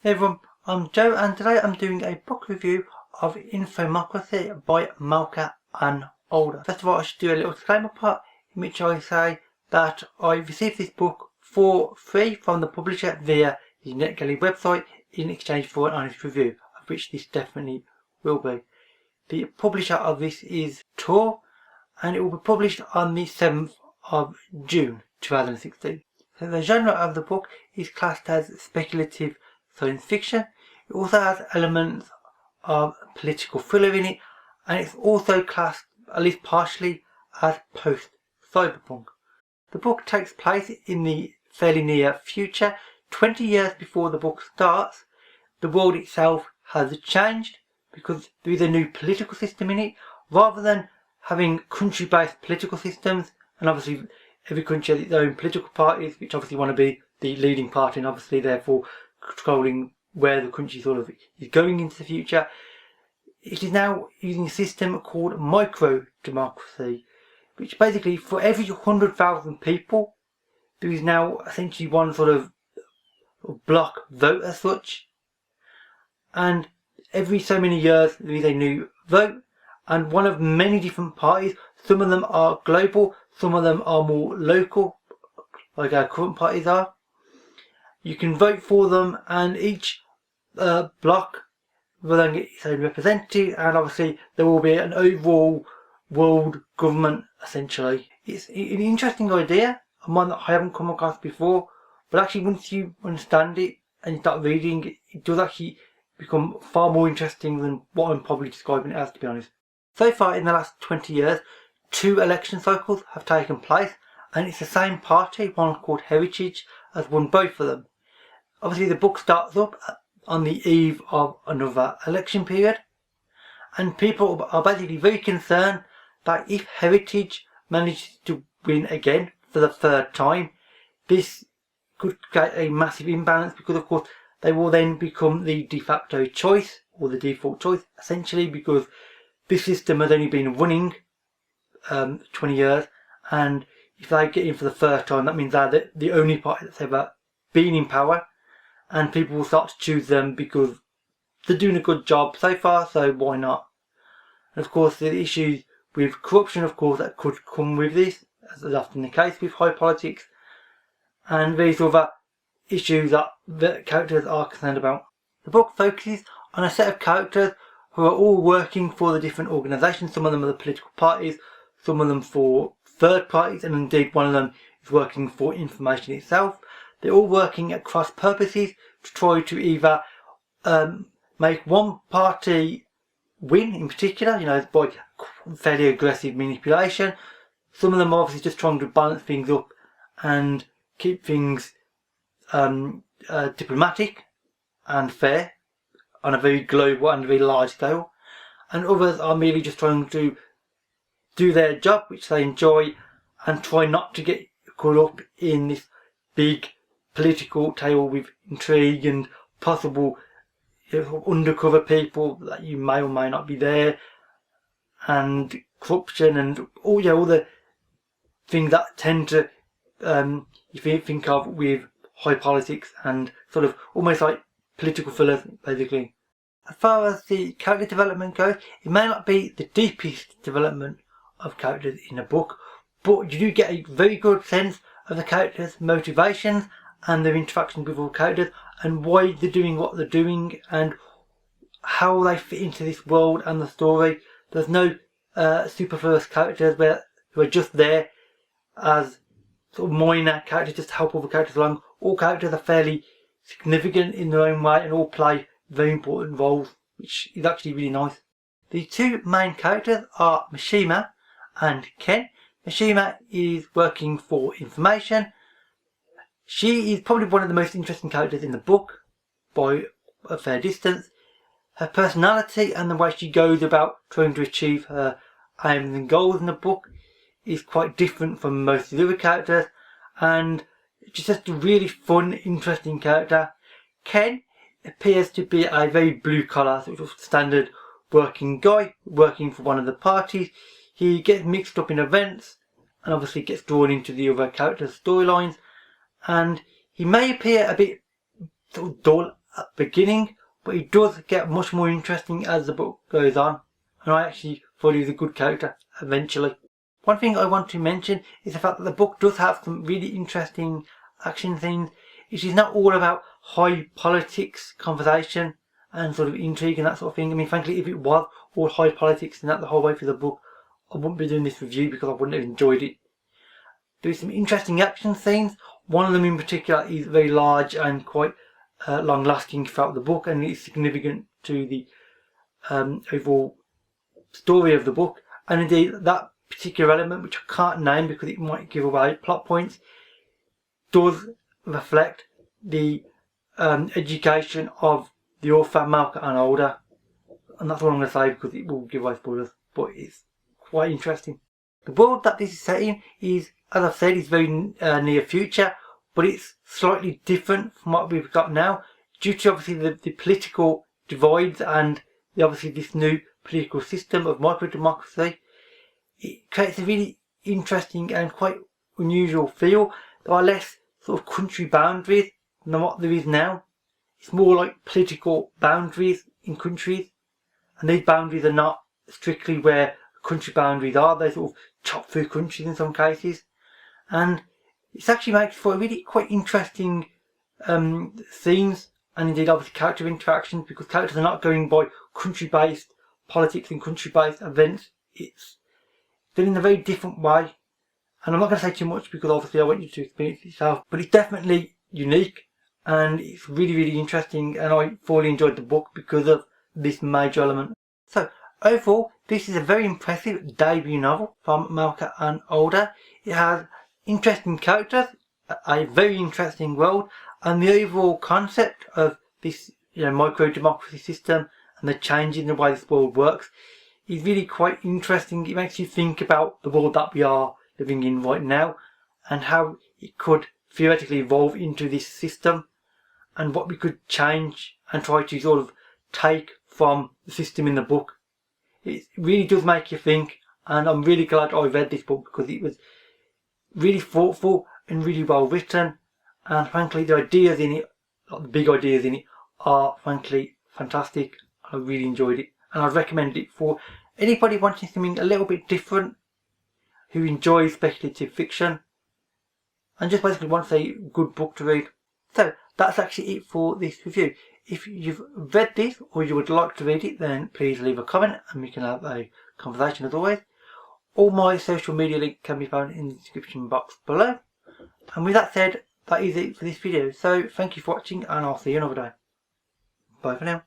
Hey everyone, I'm Joe and today I'm doing a book review of Informocracy by Malka and Older. First of all, I should do a little disclaimer part in which I say that I received this book for free from the publisher via the NetGalley website in exchange for an honest review, of which this definitely will be. The publisher of this is Tor, and it will be published on the 7th of June 2016. So the genre of the book is classed as speculative science fiction. It also has elements of political thriller in it, and it's also classed, at least partially, as post-cyberpunk. The book takes place in the fairly near future, 20 years before the book starts. The world itself has changed because there is a new political system in it. Rather than having country-based political systems, and obviously every country has its own political parties, which obviously want to be the leading party and obviously therefore controlling where the country sort of is going into the future. It is now using a system called micro-democracy, which basically for every 100,000 people there is now essentially one sort of block vote as such, and every so many years there is a new vote, and one of many different parties. Some of them are global, some of them are more local, like our current parties are. You can vote for them, and each block will then get its own representative, and obviously there will be an overall world government essentially. It's an interesting idea, and one that I haven't come across before, but actually once you understand it and you start reading, it does actually become far more interesting than what I'm probably describing it as, to be honest. So far in the last 20 years, 2 election cycles have taken place, and it's the same party, one called Heritage, has won both of them. Obviously the book starts up on the eve of another election period, and people are basically very concerned that if Heritage manages to win again for the 3rd time, this could create a massive imbalance, because of course they will then become the de facto choice, or the default choice essentially, because this system has only been running 20 years, and if they get in for the 1st time, that means they're the only party that's ever been in power, and people will start to choose them because they're doing a good job so far, so why not? And of course the issues with corruption, of course, that could come with this, as is often the case with high politics, and these other issues that the characters are concerned about. The book focuses on a set of characters who are all working for the different organisations. Some of them are the political parties, some of them for third parties, and indeed one of them is working for information itself. They're all working at cross purposes to try to either make one party win in particular, by fairly aggressive manipulation. Some of them are obviously just trying to balance things up and keep things diplomatic and fair on a very global and very large scale, and others are merely just trying to do their job, which they enjoy, and try not to get caught up in this big political tale with intrigue and possible undercover people that you may or may not be there, and corruption, and all the things that tend to you think of with high politics and sort of almost like political fillers, basically. As far as the character development goes, it may not be the deepest development of characters in a book, but you do get a very good sense of the characters' motivations and their interactions with all characters, and why they're doing what they're doing, and how they fit into this world and the story. There's no superfluous characters who are just there as sort of minor characters just to help other characters along. All characters are fairly significant in their own way and all play very important roles, which is actually really nice. The 2 main characters are Mishima and Ken. Mishima is working for information. She is probably one of the most interesting characters in the book by a fair distance. Her personality and the way she goes about trying to achieve her aims and goals in the book is quite different from most of the other characters, and she's just a really fun, interesting character. Ken appears to be a very blue-collar, sort of standard working guy, working for one of the parties. He gets mixed up in events, and obviously gets drawn into the other characters' storylines, and he may appear a bit sort of dull at the beginning, but it does get much more interesting as the book goes on, and I actually thought he was a good character eventually. One thing I want to mention is the fact that the book does have some really interesting action scenes. It is not all about high politics conversation and sort of intrigue and that sort of thing. I mean, frankly, if it was all high politics and that the whole way through the book, I wouldn't be doing this review because I wouldn't have enjoyed it. There is some interesting action scenes. One of them in particular is very large and quite long lasting throughout the book, and it's significant to the overall story of the book. And indeed, that particular element, which I can't name because it might give away plot points, does reflect the education of the author Malka and Older. And that's all I'm going to say because it will give away spoilers, but it's quite interesting. The world that this is set in is, as I've said, is very near future, but it's slightly different from what we've got now, due to obviously the political divides and obviously this new political system of micro-democracy. It creates a really interesting and quite unusual feel. There are less sort of country boundaries than what there is now. It's more like political boundaries in countries, and these boundaries are not strictly where country boundaries are. They sort of chop through countries in some cases, and it actually makes for a really quite interesting scenes, and indeed obviously character interactions, because characters are not going by country-based politics and country-based events. It's done in a very different way, and I'm not going to say too much because obviously I want you to experience it yourself, but it's definitely unique and it's really, really interesting, and I thoroughly enjoyed the book because of this major element. So overall, this is a very impressive debut novel from Malka and Older. It has interesting characters, a very interesting world, and the overall concept of this micro-democracy system and the change in the way this world works is really quite interesting. It makes you think about the world that we are living in right now and how it could theoretically evolve into this system and what we could change and try to sort of take from the system in the book. It really does make you think, and I'm really glad I read this book because it was really thoughtful and really well written, and frankly the ideas in it, like the big ideas in it, are frankly fantastic. I really enjoyed it, and I'd recommend it for anybody wanting something a little bit different, who enjoys speculative fiction and just basically wants a good book to read. So that's actually it for this review. If you've read this or you would like to read it, then please leave a comment and we can have a conversation as always. All my social media links can be found in the description box below. And with that said, that is it for this video. So thank you for watching, and I'll see you another day. Bye for now.